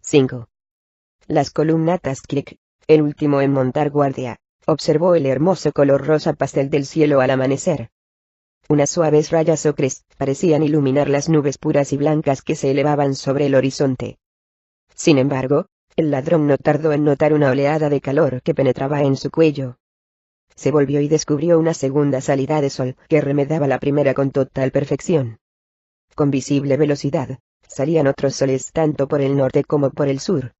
5. Las columnatas Kirik, el último en montar guardia, observó el hermoso color rosa pastel del cielo al amanecer. Unas suaves rayas ocres parecían iluminar las nubes puras y blancas que se elevaban sobre el horizonte. Sin embargo, el ladrón no tardó en notar una oleada de calor que penetraba en su cuello. Se volvió y descubrió una segunda salida de sol que remedaba la primera con total perfección. Con visible velocidad, salían otros soles tanto por el norte como por el sur.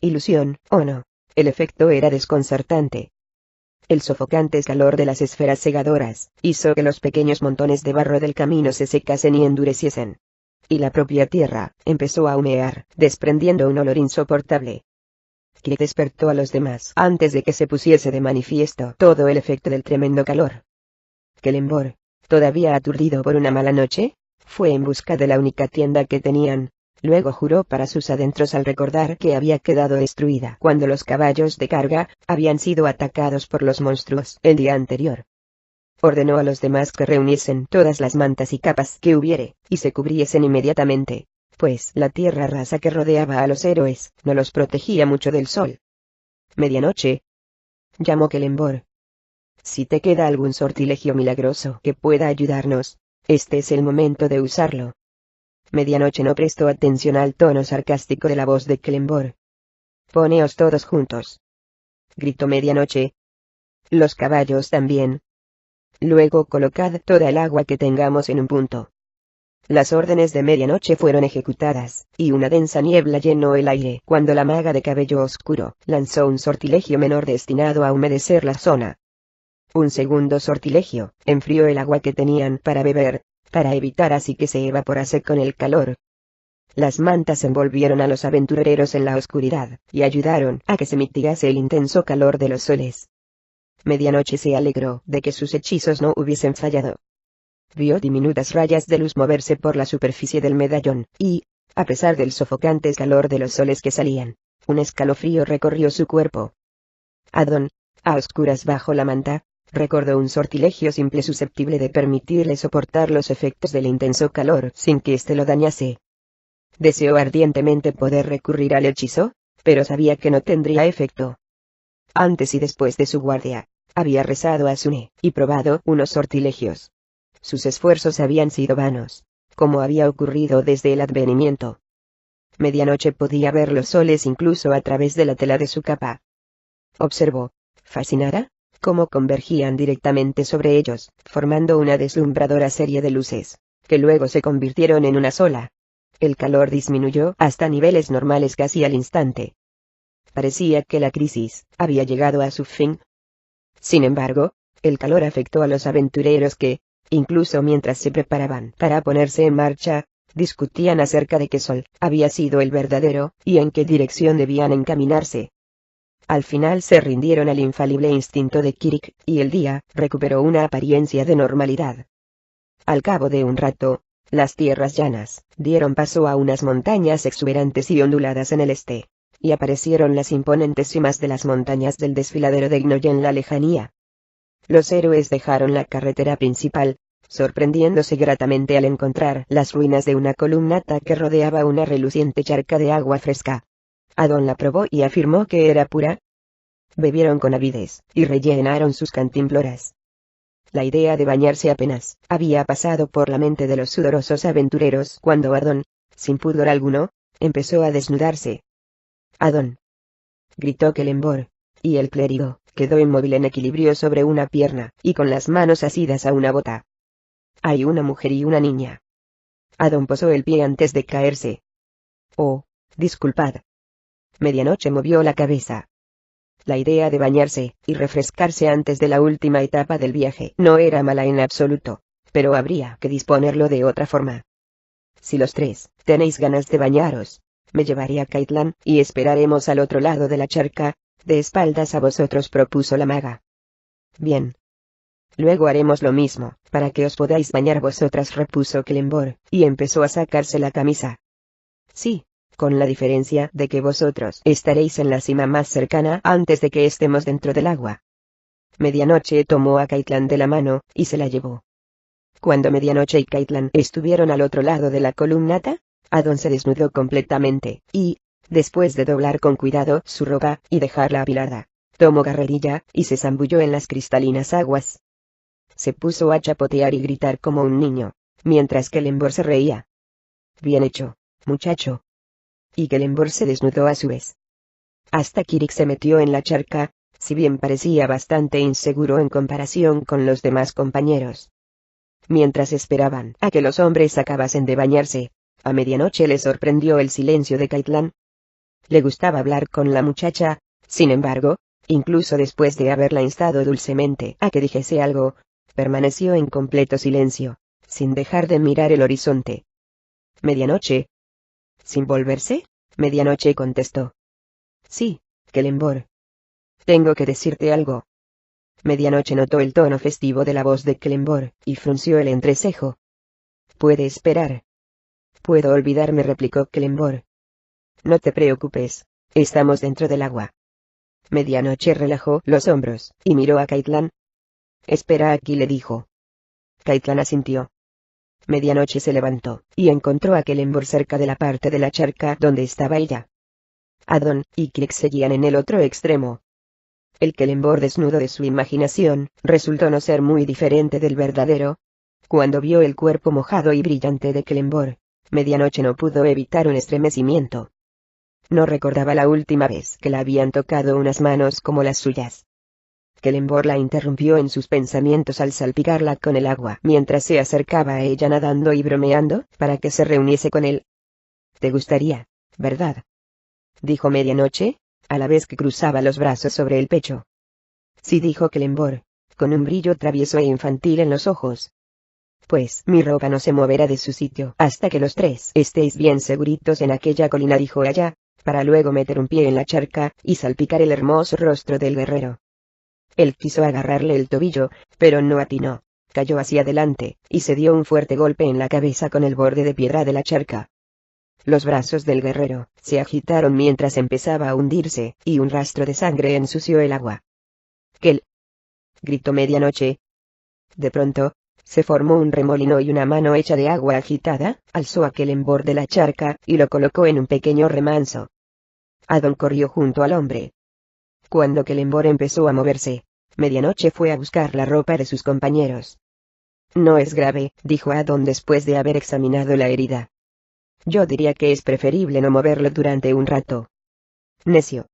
Ilusión, ¿o no? El efecto era desconcertante. El sofocante calor de las esferas cegadoras hizo que los pequeños montones de barro del camino se secasen y endureciesen. Y la propia tierra empezó a humear, desprendiendo un olor insoportable. Kirik despertó a los demás antes de que se pusiese de manifiesto todo el efecto del tremendo calor. Kelemvor, todavía aturdido por una mala noche, fue en busca de la única tienda que tenían. Luego juró para sus adentros al recordar que había quedado destruida cuando los caballos de carga habían sido atacados por los monstruos el día anterior. Ordenó a los demás que reuniesen todas las mantas y capas que hubiere, y se cubriesen inmediatamente, pues la tierra rasa que rodeaba a los héroes no los protegía mucho del sol. Medianoche, llamó Kelemvor. Si te queda algún sortilegio milagroso que pueda ayudarnos, este es el momento de usarlo. Medianoche no prestó atención al tono sarcástico de la voz de Kelemvor. Poneos todos juntos, gritó Medianoche. Los caballos también. Luego colocad toda el agua que tengamos en un punto. Las órdenes de Medianoche fueron ejecutadas, y una densa niebla llenó el aire cuando la maga de cabello oscuro lanzó un sortilegio menor destinado a humedecer la zona. Un segundo sortilegio enfrió el agua que tenían para beber, para evitar así que se evaporase con el calor. Las mantas envolvieron a los aventureros en la oscuridad, y ayudaron a que se mitigase el intenso calor de los soles. Medianoche se alegró de que sus hechizos no hubiesen fallado. Vio diminutas rayas de luz moverse por la superficie del medallón, y, a pesar del sofocante calor de los soles que salían, un escalofrío recorrió su cuerpo. Adon, a oscuras bajo la manta, recordó un sortilegio simple susceptible de permitirle soportar los efectos del intenso calor sin que éste lo dañase. Deseó ardientemente poder recurrir al hechizo, pero sabía que no tendría efecto. Antes y después de su guardia, había rezado a Sune y probado unos sortilegios. Sus esfuerzos habían sido vanos, como había ocurrido desde el advenimiento. Medianoche podía ver los soles incluso a través de la tela de su capa. Observó, fascinada, cómo convergían directamente sobre ellos, formando una deslumbradora serie de luces, que luego se convirtieron en una sola. El calor disminuyó hasta niveles normales casi al instante. Parecía que la crisis había llegado a su fin. Sin embargo, el calor afectó a los aventureros que, incluso mientras se preparaban para ponerse en marcha, discutían acerca de qué sol había sido el verdadero y en qué dirección debían encaminarse. Al final se rindieron al infalible instinto de Kirik, y el día recuperó una apariencia de normalidad. Al cabo de un rato, las tierras llanas dieron paso a unas montañas exuberantes y onduladas en el este, y aparecieron las imponentes cimas de las montañas del desfiladero de Gnoy en la lejanía. Los héroes dejaron la carretera principal, sorprendiéndose gratamente al encontrar las ruinas de una columnata que rodeaba una reluciente charca de agua fresca. Adon la probó y afirmó que era pura. Bebieron con avidez, y rellenaron sus cantimploras. La idea de bañarse apenas había pasado por la mente de los sudorosos aventureros cuando Adon, sin pudor alguno, empezó a desnudarse. «Adon», gritó Kelemvor, y el clérigo quedó inmóvil en equilibrio sobre una pierna, y con las manos asidas a una bota. «Hay una mujer y una niña». Adon posó el pie antes de caerse. «Oh, disculpad». Medianoche movió la cabeza. La idea de bañarse y refrescarse antes de la última etapa del viaje no era mala en absoluto, pero habría que disponerlo de otra forma. «Si los tres tenéis ganas de bañaros, me llevaré a Caitlan y esperaremos al otro lado de la charca, de espaldas a vosotros», propuso la maga. «Bien. Luego haremos lo mismo, para que os podáis bañar vosotras», repuso Kelemvor, y empezó a sacarse la camisa. «Sí, con la diferencia de que vosotros estaréis en la cima más cercana antes de que estemos dentro del agua». Medianoche tomó a Caitlan de la mano, y se la llevó. Cuando Medianoche y Caitlan estuvieron al otro lado de la columnata, Adon se desnudó completamente, y, Después de doblar con cuidado su ropa y dejarla apilada, tomó carrerilla y se zambulló en las cristalinas aguas. Se puso a chapotear y gritar como un niño, mientras Kelemvor se reía. Bien hecho, muchacho. Y Kelemvor se desnudó a su vez. Hasta Kirik se metió en la charca, si bien parecía bastante inseguro en comparación con los demás compañeros. Mientras esperaban a que los hombres acabasen de bañarse, a medianoche le sorprendió el silencio de Caitlán. Le gustaba hablar con la muchacha, sin embargo, incluso después de haberla instado dulcemente a que dijese algo, permaneció en completo silencio, sin dejar de mirar el horizonte. ¿Medianoche? ¿Sin volverse? Medianoche contestó. Sí, Kelemvor. Tengo que decirte algo. Medianoche notó el tono festivo de la voz de Kelemvor, y frunció el entrecejo. Puede esperar. Puedo olvidarme, replicó Kelemvor. No te preocupes, estamos dentro del agua. Medianoche relajó los hombros, y miró a Caitlán. Espera aquí, le dijo. Caitlán asintió. Medianoche se levantó, y encontró a Kelemvor cerca de la parte de la charca donde estaba ella. Adon y Kirik seguían en el otro extremo. El Kelemvor desnudo de su imaginación, resultó no ser muy diferente del verdadero. Cuando vio el cuerpo mojado y brillante de Kelemvor, Medianoche no pudo evitar un estremecimiento. No recordaba la última vez que la habían tocado unas manos como las suyas. Kelemvor la interrumpió en sus pensamientos al salpicarla con el agua mientras se acercaba a ella nadando y bromeando, para que se reuniese con él. «¿Te gustaría, verdad?», dijo Medianoche, a la vez que cruzaba los brazos sobre el pecho. «Sí», dijo Kelemvor, con un brillo travieso e infantil en los ojos. «Pues mi ropa no se moverá de su sitio hasta que los tres estéis bien seguritos en aquella colina», dijo ella, para luego meter un pie en la charca y salpicar el hermoso rostro del guerrero. Él quiso agarrarle el tobillo, pero no atinó, cayó hacia adelante, y se dio un fuerte golpe en la cabeza con el borde de piedra de la charca. Los brazos del guerrero se agitaron mientras empezaba a hundirse, y un rastro de sangre ensució el agua. «¡Kel!», gritó Medianoche. De pronto, se formó un remolino y una mano hecha de agua agitada alzó a Kelemvor de la charca y lo colocó en un pequeño remanso. Adon corrió junto al hombre. Cuando Kelemvor empezó a moverse, Medianoche fue a buscar la ropa de sus compañeros. «No es grave», dijo Adon después de haber examinado la herida. «Yo diría que es preferible no moverlo durante un rato». «Necio»,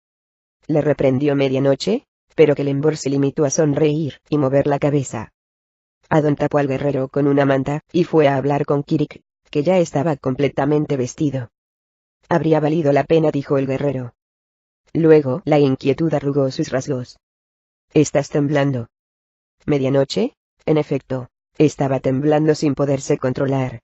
le reprendió Medianoche, pero Kelemvor se limitó a sonreír y mover la cabeza. Adon tapó al guerrero con una manta, y fue a hablar con Kirik, que ya estaba completamente vestido. «Habría valido la pena», dijo el guerrero. Luego la inquietud arrugó sus rasgos. «¿Estás temblando?». Medianoche, en efecto, estaba temblando sin poderse controlar.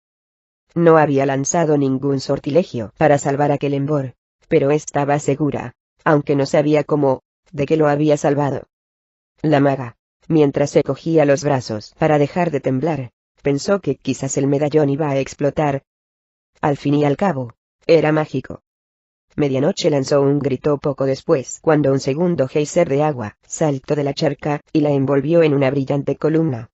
No había lanzado ningún sortilegio para salvar a Kelemvor, pero estaba segura, aunque no sabía cómo, de que lo había salvado. La maga, mientras se cogía los brazos para dejar de temblar, pensó que quizás el medallón iba a explotar. Al fin y al cabo, era mágico. Medianoche lanzó un grito poco después cuando un segundo geyser de agua saltó de la charca y la envolvió en una brillante columna.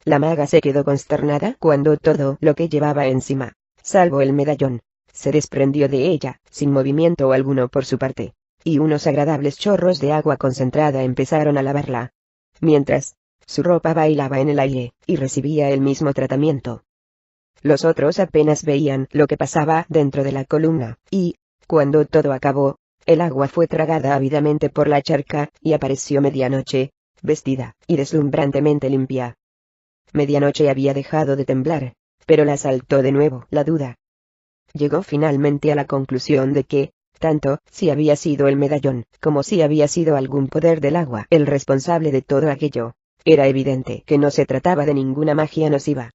La maga se quedó consternada cuando todo lo que llevaba encima, salvo el medallón, se desprendió de ella, sin movimiento alguno por su parte, y unos agradables chorros de agua concentrada empezaron a lavarla. Mientras, su ropa bailaba en el aire, y recibía el mismo tratamiento. Los otros apenas veían lo que pasaba dentro de la columna, y, cuando todo acabó, el agua fue tragada ávidamente por la charca, y apareció Medianoche, vestida y deslumbrantemente limpia. Medianoche había dejado de temblar, pero la asaltó de nuevo la duda. Llegó finalmente a la conclusión de que, tanto si había sido el medallón, como si había sido algún poder del agua el responsable de todo aquello, era evidente que no se trataba de ninguna magia nociva.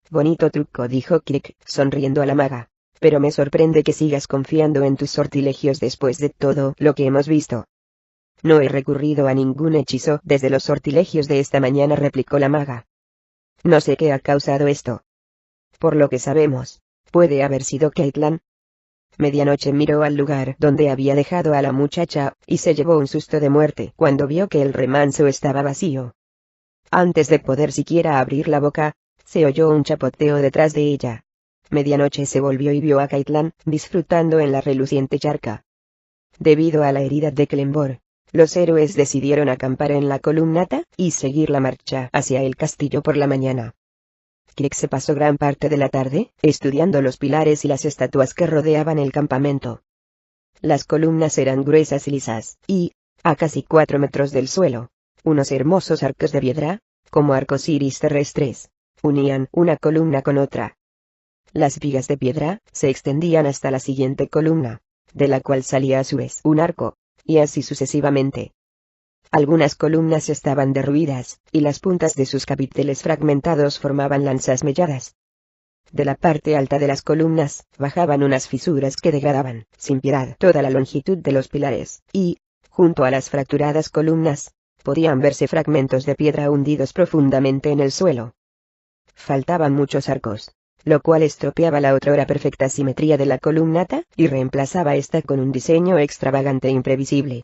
«Bonito truco», dijo Kirik, sonriendo a la maga. «Pero me sorprende que sigas confiando en tus sortilegios después de todo lo que hemos visto». «No he recurrido a ningún hechizo desde los sortilegios de esta mañana», replicó la maga. «No sé qué ha causado esto. Por lo que sabemos, puede haber sido Caitlán». Medianoche miró al lugar donde había dejado a la muchacha, y se llevó un susto de muerte cuando vio que el remanso estaba vacío. Antes de poder siquiera abrir la boca, se oyó un chapoteo detrás de ella. Medianoche se volvió y vio a Caitlán disfrutando en la reluciente charca. Debido a la herida de Clembor, los héroes decidieron acampar en la columnata y seguir la marcha hacia el castillo por la mañana. Crick se pasó gran parte de la tarde estudiando los pilares y las estatuas que rodeaban el campamento. Las columnas eran gruesas y lisas, y, a casi 4 metros del suelo, unos hermosos arcos de piedra, como arcos iris terrestres, unían una columna con otra. Las vigas de piedra se extendían hasta la siguiente columna, de la cual salía a su vez un arco, y así sucesivamente. Algunas columnas estaban derruidas, y las puntas de sus capiteles fragmentados formaban lanzas melladas. De la parte alta de las columnas, bajaban unas fisuras que degradaban, sin piedad, toda la longitud de los pilares, y, junto a las fracturadas columnas, podían verse fragmentos de piedra hundidos profundamente en el suelo. Faltaban muchos arcos, lo cual estropeaba la otrora perfecta simetría de la columnata, y reemplazaba esta con un diseño extravagante e imprevisible.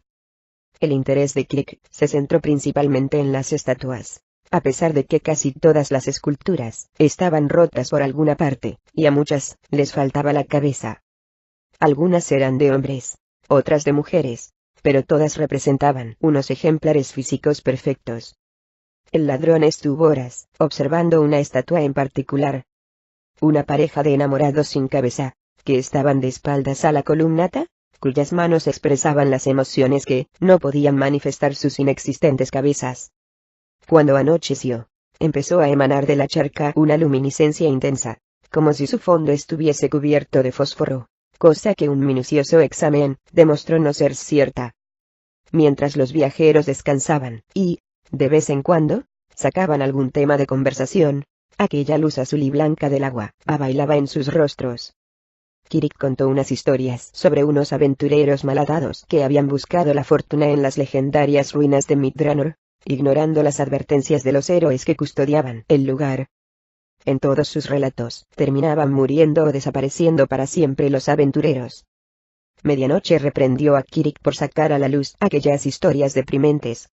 El interés de Crick se centró principalmente en las estatuas, a pesar de que casi todas las esculturas estaban rotas por alguna parte, y a muchas les faltaba la cabeza. Algunas eran de hombres, otras de mujeres, pero todas representaban unos ejemplares físicos perfectos. El ladrón estuvo horas observando una estatua en particular. Una pareja de enamorados sin cabeza, que estaban de espaldas a la columnata, cuyas manos expresaban las emociones que no podían manifestar sus inexistentes cabezas. Cuando anocheció, empezó a emanar de la charca una luminiscencia intensa, como si su fondo estuviese cubierto de fósforo, cosa que un minucioso examen demostró no ser cierta. Mientras los viajeros descansaban, y, de vez en cuando, sacaban algún tema de conversación, aquella luz azul y blanca del agua bailaba en sus rostros. Crick contó unas historias sobre unos aventureros malhadados que habían buscado la fortuna en las legendarias ruinas de Midranor, ignorando las advertencias de los héroes que custodiaban el lugar. En todos sus relatos, terminaban muriendo o desapareciendo para siempre los aventureros. Medianoche reprendió a Crick por sacar a la luz aquellas historias deprimentes.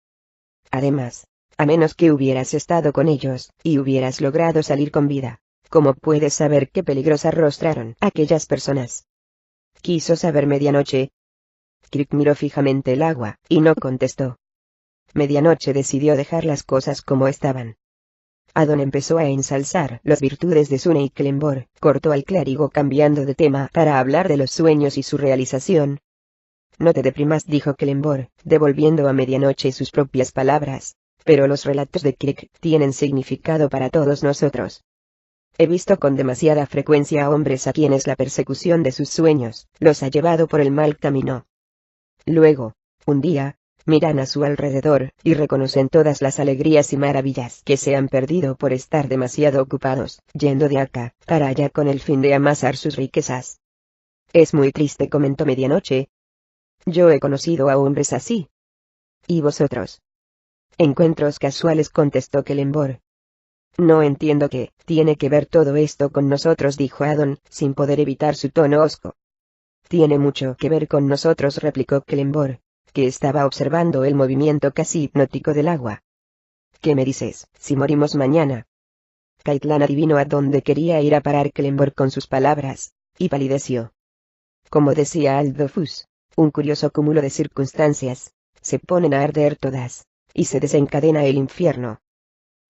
Además, a menos que hubieras estado con ellos, y hubieras logrado salir con vida, ¿cómo puedes saber qué peligros arrostraron aquellas personas? Quiso saber Medianoche. Crick miró fijamente el agua, y no contestó. Medianoche decidió dejar las cosas como estaban. Adon empezó a ensalzar las virtudes de Sune y Clembor, cortó al clérigo cambiando de tema para hablar de los sueños y su realización. No te deprimas, dijo Clembor, devolviendo a Medianoche sus propias palabras, pero los relatos de Crick tienen significado para todos nosotros. He visto con demasiada frecuencia a hombres a quienes la persecución de sus sueños los ha llevado por el mal camino. Luego, un día, miran a su alrededor y reconocen todas las alegrías y maravillas que se han perdido por estar demasiado ocupados, yendo de acá para allá con el fin de amasar sus riquezas. Es muy triste, comentó Medianoche. Yo he conocido a hombres así. ¿Y vosotros? Encuentros casuales, contestó Clembor. No entiendo qué tiene que ver todo esto con nosotros, dijo Adon, sin poder evitar su tono hosco. Tiene mucho que ver con nosotros, replicó Clembor, que estaba observando el movimiento casi hipnótico del agua. ¿Qué me dices, si morimos mañana? Caitlán adivinó a dónde quería ir a parar Clembor con sus palabras, y palideció. Como decía Aldofus, un curioso cúmulo de circunstancias, se ponen a arder todas, y se desencadena el infierno.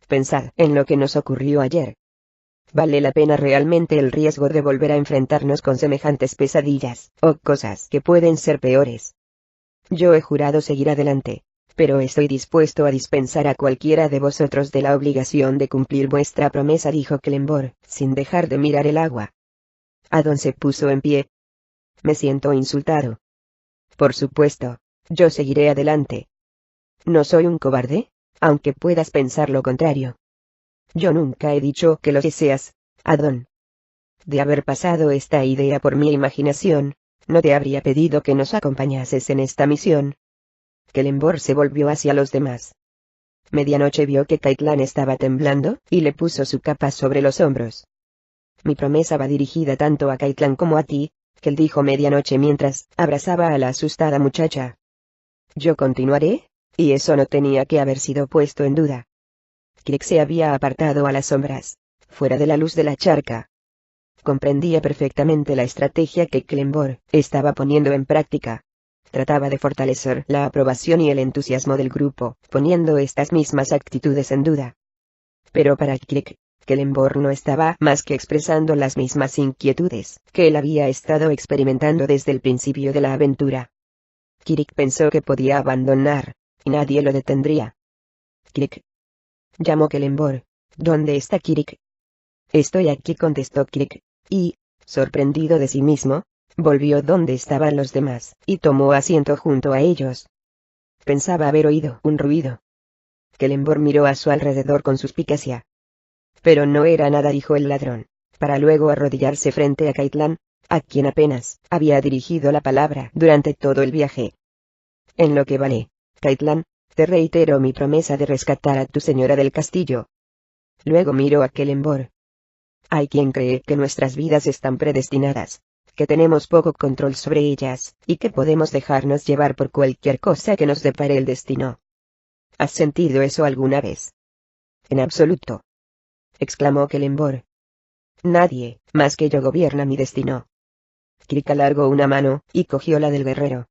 Pensad en lo que nos ocurrió ayer. ¿Vale la pena realmente el riesgo de volver a enfrentarnos con semejantes pesadillas, o cosas que pueden ser peores? Yo he jurado seguir adelante, pero estoy dispuesto a dispensar a cualquiera de vosotros de la obligación de cumplir vuestra promesa, dijo Clembor, sin dejar de mirar el agua. Adon se puso en pie. Me siento insultado. Por supuesto, yo seguiré adelante. ¿No soy un cobarde? Aunque puedas pensar lo contrario. Yo nunca he dicho que lo seas, Adon. De haber pasado esta idea por mi imaginación, no te habría pedido que nos acompañases en esta misión. Clembor se volvió hacia los demás. Medianoche vio que Caitlán estaba temblando, y le puso su capa sobre los hombros. Mi promesa va dirigida tanto a Caitlán como a ti, que él dijo Medianoche mientras abrazaba a la asustada muchacha. Yo continuaré, y eso no tenía que haber sido puesto en duda. Crick se había apartado a las sombras, fuera de la luz de la charca. comprendía perfectamente la estrategia que Clenborn estaba poniendo en práctica. Trataba de fortalecer la aprobación y el entusiasmo del grupo, poniendo estas mismas actitudes en duda. Pero para Kirk, Clenborn no estaba más que expresando las mismas inquietudes que él había estado experimentando desde el principio de la aventura. Kirk pensó que podía abandonar, y nadie lo detendría. Kirk. Llamó Clenborn. ¿Dónde está Kirk? Estoy aquí, contestó Kirk, y, sorprendido de sí mismo, volvió donde estaban los demás, y tomó asiento junto a ellos. Pensaba haber oído un ruido. Clenborn miró a su alrededor con suspicacia. Pero no era nada, dijo el ladrón, para luego arrodillarse frente a Caitlin, a quien apenas había dirigido la palabra durante todo el viaje. En lo que vale, Caitlin, te reitero mi promesa de rescatar a tu señora del castillo. Luego miró a Clenborn. Hay quien cree que nuestras vidas están predestinadas, que tenemos poco control sobre ellas, y que podemos dejarnos llevar por cualquier cosa que nos depare el destino. ¿Has sentido eso alguna vez? En absoluto, exclamó Clenborn. Nadie, más que yo, gobierna mi destino. Kirk alargó una mano, y cogió la del guerrero.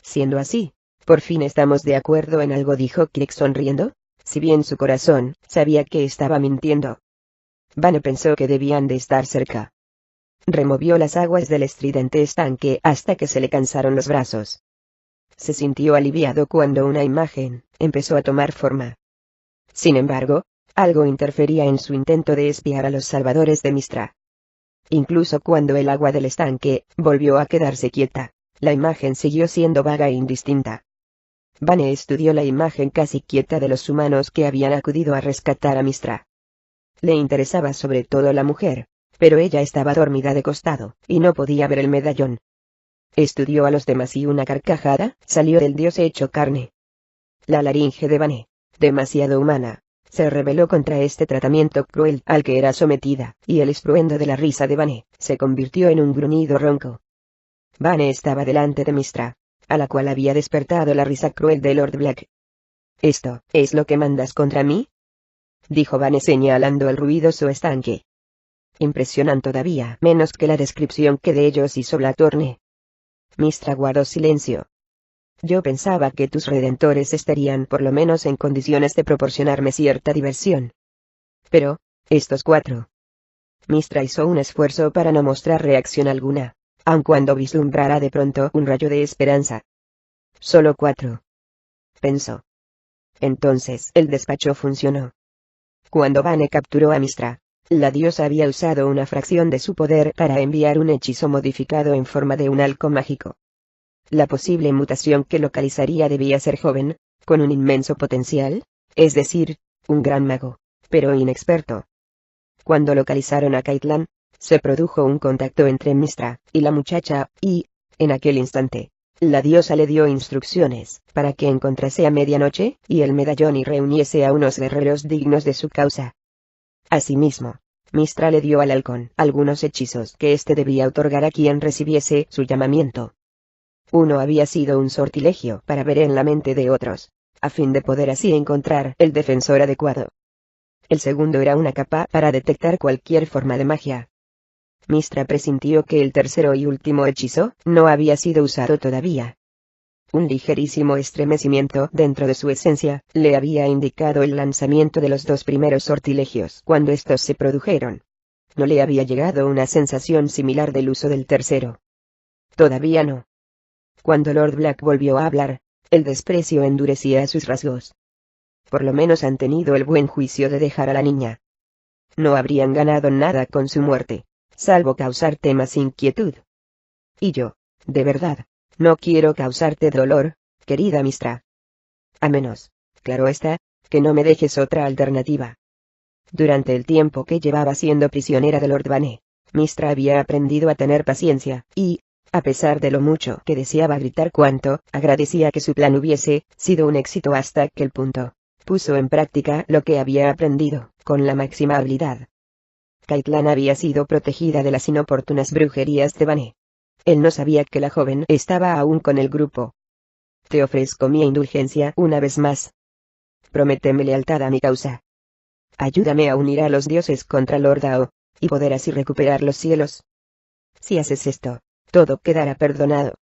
Siendo así, por fin estamos de acuerdo en algo, dijo Kirk sonriendo, si bien su corazón sabía que estaba mintiendo. Vane pensó que debían de estar cerca. Removió las aguas del estridente estanque hasta que se le cansaron los brazos. Se sintió aliviado cuando una imagen empezó a tomar forma. Sin embargo, algo interfería en su intento de espiar a los salvadores de Mystra. Incluso cuando el agua del estanque volvió a quedarse quieta, la imagen siguió siendo vaga e indistinta. Vane estudió la imagen casi quieta de los humanos que habían acudido a rescatar a Mystra. Le interesaba sobre todo la mujer, pero ella estaba dormida de costado, y no podía ver el medallón. Estudió a los demás y una carcajada salió del dios hecho carne. La laringe de Vane, demasiado humana, se rebeló contra este tratamiento cruel al que era sometida, y el estruendo de la risa de Vane se convirtió en un gruñido ronco. Vane estaba delante de Mystra, a la cual había despertado la risa cruel de Lord Black. ¿Esto es lo que mandas contra mí?, dijo Vane señalando el ruidoso estanque. Impresionan todavía menos que la descripción que de ellos hizo Blathorne. Mystra guardó silencio. Yo pensaba que tus redentores estarían por lo menos en condiciones de proporcionarme cierta diversión. Pero, estos 4. Mystra hizo un esfuerzo para no mostrar reacción alguna, aun cuando vislumbrara de pronto un rayo de esperanza. Solo 4. Pensó. Entonces el despacho funcionó. Cuando Vane capturó a Mystra, la diosa había usado una fracción de su poder para enviar un hechizo modificado en forma de un halcón mágico. La posible mutación que localizaría debía ser joven, con un inmenso potencial, es decir, un gran mago, pero inexperto. Cuando localizaron a Caitlin, se produjo un contacto entre Mystra y la muchacha, y, en aquel instante, la diosa le dio instrucciones para que encontrase a medianoche y el medallón y reuniese a unos guerreros dignos de su causa. Asimismo, Mystra le dio al halcón algunos hechizos que éste debía otorgar a quien recibiese su llamamiento. Uno había sido un sortilegio para ver en la mente de otros, a fin de poder así encontrar el defensor adecuado. El segundo era una capa para detectar cualquier forma de magia. Mystra presintió que el tercero y último hechizo no había sido usado todavía. Un ligerísimo estremecimiento dentro de su esencia le había indicado el lanzamiento de los 2 primeros sortilegios cuando estos se produjeron. No le había llegado una sensación similar del uso del tercero. Todavía no. Cuando Lord Black volvió a hablar, el desprecio endurecía sus rasgos. Por lo menos han tenido el buen juicio de dejar a la niña. No habrían ganado nada con su muerte, salvo causarte más inquietud. Y yo, de verdad, no quiero causarte dolor, querida Mystra. A menos, claro está, que no me dejes otra alternativa. Durante el tiempo que llevaba siendo prisionera de Lord Vane, Mystra había aprendido a tener paciencia, y, a pesar de lo mucho que deseaba gritar cuánto agradecía que su plan hubiese sido un éxito hasta aquel punto, puso en práctica lo que había aprendido, con la máxima habilidad. Caitlin había sido protegida de las inoportunas brujerías de Vane. Él no sabía que la joven estaba aún con el grupo. Te ofrezco mi indulgencia una vez más. Prométeme lealtad a mi causa. Ayúdame a unir a los dioses contra Lord Ao, y poder así recuperar los cielos. Si haces esto, todo quedará perdonado.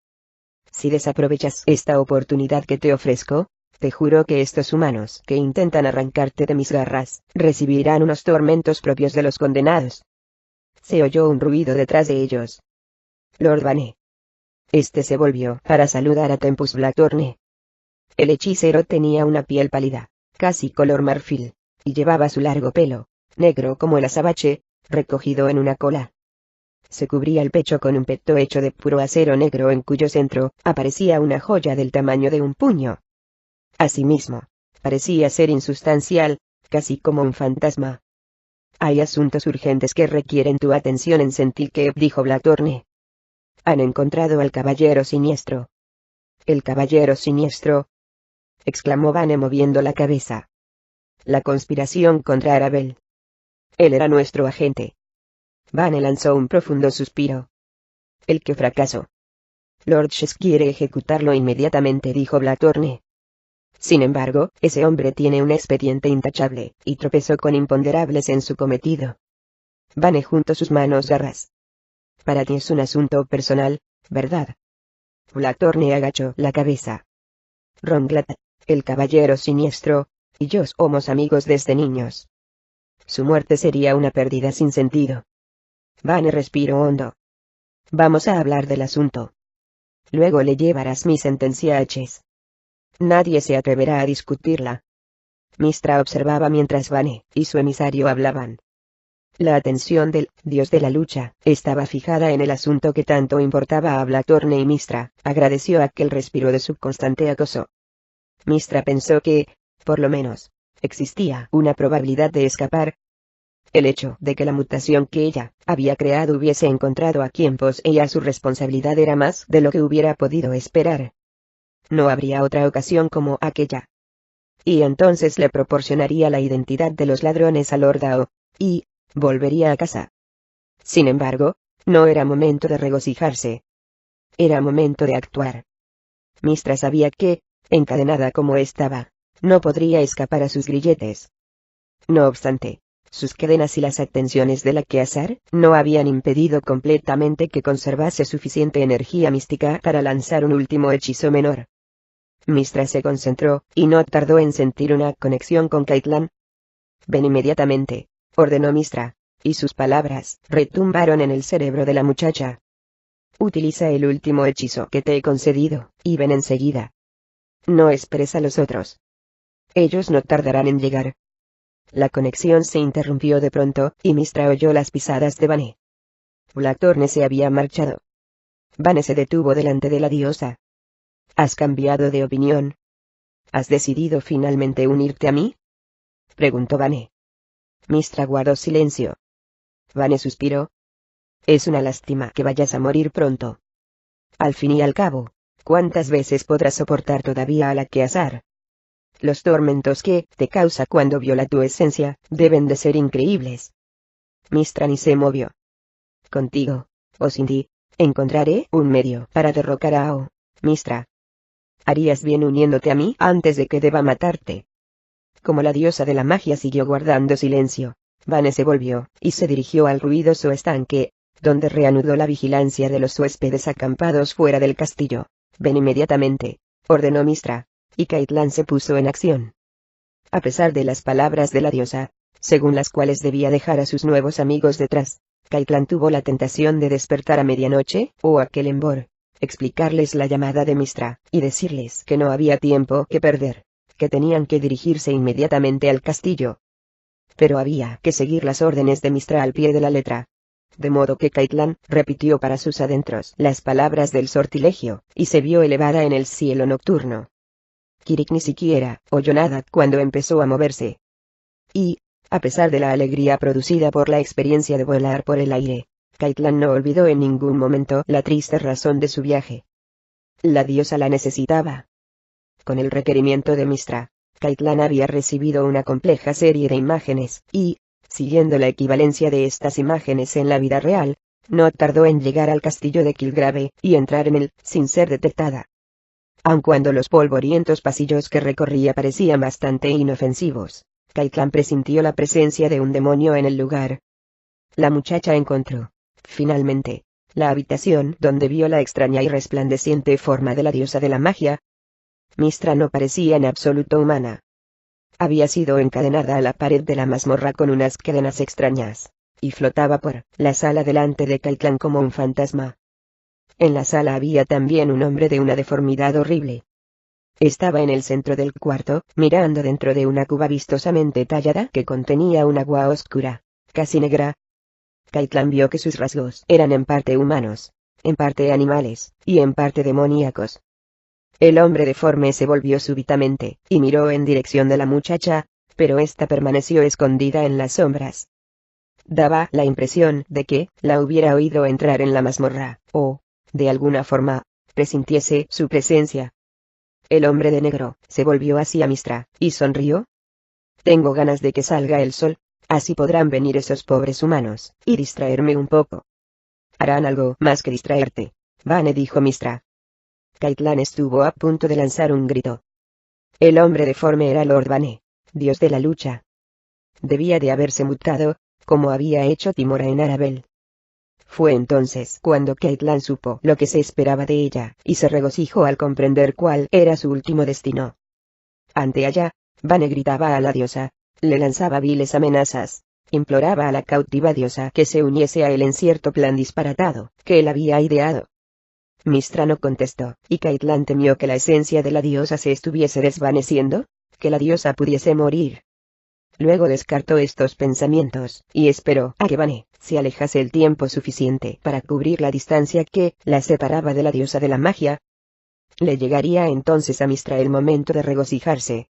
Si desaprovechas esta oportunidad que te ofrezco, te juro que estos humanos que intentan arrancarte de mis garras, recibirán unos tormentos propios de los condenados. Se oyó un ruido detrás de ellos. Lord Vane. Este se volvió para saludar a Tempus Blackthorne. El hechicero tenía una piel pálida, casi color marfil, y llevaba su largo pelo, negro como el azabache, recogido en una cola. Se cubría el pecho con un peto hecho de puro acero negro en cuyo centro aparecía una joya del tamaño de un puño. Asimismo, parecía ser insustancial, casi como un fantasma. Hay asuntos urgentes que requieren tu atención en Sentinel, dijo Blackthorne. Han encontrado al caballero siniestro. ¿El caballero siniestro?, exclamó Vane moviendo la cabeza. La conspiración contra Arabel. Él era nuestro agente. Vane lanzó un profundo suspiro. El que fracasó. Lord Chess quiere ejecutarlo inmediatamente, dijo Blackthorne. Sin embargo, ese hombre tiene un expediente intachable, y tropezó con imponderables en su cometido. Vane juntó sus manos garras. Para ti es un asunto personal, ¿verdad? Blackthorne agachó la cabeza. Ronglat, el caballero siniestro, y yo somos amigos desde niños. Su muerte sería una pérdida sin sentido. Vane respiró hondo. Vamos a hablar del asunto. Luego le llevarás mi sentencia a Chess. Nadie se atreverá a discutirla. Mystra observaba mientras Vane y su emisario hablaban. La atención del dios de la lucha estaba fijada en el asunto que tanto importaba a Blackthorne, y Mystra agradeció aquel respiro de su constante acoso. Mystra pensó que, por lo menos, existía una probabilidad de escapar. El hecho de que la mutación que ella había creado hubiese encontrado a quien poseía su responsabilidad era más de lo que hubiera podido esperar. No habría otra ocasión como aquella. Y entonces le proporcionaría la identidad de los ladrones a Lord Dao, y volvería a casa. Sin embargo, no era momento de regocijarse. Era momento de actuar. Mystra sabía que, encadenada como estaba, no podría escapar a sus grilletes. No obstante, sus cadenas y las atenciones de la Quasar no habían impedido completamente que conservase suficiente energía mística para lanzar un último hechizo menor. Mystra se concentró, y no tardó en sentir una conexión con Caitlin. Ven inmediatamente, ordenó Mystra, y sus palabras retumbaron en el cerebro de la muchacha. Utiliza el último hechizo que te he concedido, y ven enseguida. No esperes a los otros. Ellos no tardarán en llegar. La conexión se interrumpió de pronto, y Mystra oyó las pisadas de Vane. Blackthorne se había marchado. Vane se detuvo delante de la diosa. ¿Has cambiado de opinión? ¿Has decidido finalmente unirte a mí?, preguntó Vane. Mystra guardó silencio. Vane suspiró. Es una lástima que vayas a morir pronto. Al fin y al cabo, ¿cuántas veces podrás soportar todavía a la Quasar? Los tormentos que te causa cuando viola tu esencia deben de ser increíbles. Mystra ni se movió. Contigo, o sin ti, encontraré un medio para derrocar a Ao, Mystra. Harías bien uniéndote a mí antes de que deba matarte. Como la diosa de la magia siguió guardando silencio, Vane se volvió, y se dirigió al ruidoso estanque, donde reanudó la vigilancia de los huéspedes acampados fuera del castillo. Ven inmediatamente, ordenó Mystra, y Caitlin se puso en acción. A pesar de las palabras de la diosa, según las cuales debía dejar a sus nuevos amigos detrás, Caitlin tuvo la tentación de despertar a medianoche, o a Kelenbor, explicarles la llamada de Mystra, y decirles que no había tiempo que perder, que tenían que dirigirse inmediatamente al castillo. Pero había que seguir las órdenes de Mystra al pie de la letra. De modo que Caitlin repitió para sus adentros las palabras del sortilegio, y se vio elevada en el cielo nocturno. Kirik ni siquiera oyó nada cuando empezó a moverse. Y, a pesar de la alegría producida por la experiencia de volar por el aire, Caitlin no olvidó en ningún momento la triste razón de su viaje. La diosa la necesitaba. Con el requerimiento de Mystra, Caitlin había recibido una compleja serie de imágenes, y, siguiendo la equivalencia de estas imágenes en la vida real, no tardó en llegar al castillo de Kilgrave, y entrar en él, sin ser detectada. Aun cuando los polvorientos pasillos que recorría parecían bastante inofensivos, Caitlin presintió la presencia de un demonio en el lugar. la muchacha encontró, finalmente, la habitación donde vio la extraña y resplandeciente forma de la diosa de la magia. Mistra no parecía en absoluto humana. Había sido encadenada a la pared de la mazmorra con unas cadenas extrañas, y flotaba por la sala delante de Caitlán como un fantasma. En la sala había también un hombre de una deformidad horrible. Estaba en el centro del cuarto, mirando dentro de una cuba vistosamente tallada que contenía un agua oscura, casi negra. Caitlán vio que sus rasgos eran en parte humanos, en parte animales, y en parte demoníacos. El hombre deforme se volvió súbitamente, y miró en dirección de la muchacha, pero ésta permaneció escondida en las sombras. Daba la impresión de que la hubiera oído entrar en la mazmorra, o, de alguna forma, presintiese su presencia. El hombre de negro se volvió hacia Mistra, y sonrió. Tengo ganas de que salga el sol, así podrán venir esos pobres humanos, y distraerme un poco. Harán algo más que distraerte, Vane, dijo Mistra. Caitlán estuvo a punto de lanzar un grito. El hombre deforme era Lord Vane, dios de la lucha. Debía de haberse mutado, como había hecho Timora en Arabel. Fue entonces cuando Caitlán supo lo que se esperaba de ella, y se regocijó al comprender cuál era su último destino. Ante allá, Vane gritaba a la diosa, le lanzaba viles amenazas, imploraba a la cautiva diosa que se uniese a él en cierto plan disparatado, que él había ideado. Mistra no contestó, y Caitlán temió que la esencia de la diosa se estuviese desvaneciendo, que la diosa pudiese morir. Luego descartó estos pensamientos, y esperó a que Vane se alejase el tiempo suficiente para cubrir la distancia que la separaba de la diosa de la magia. Le llegaría entonces a Mistra el momento de regocijarse,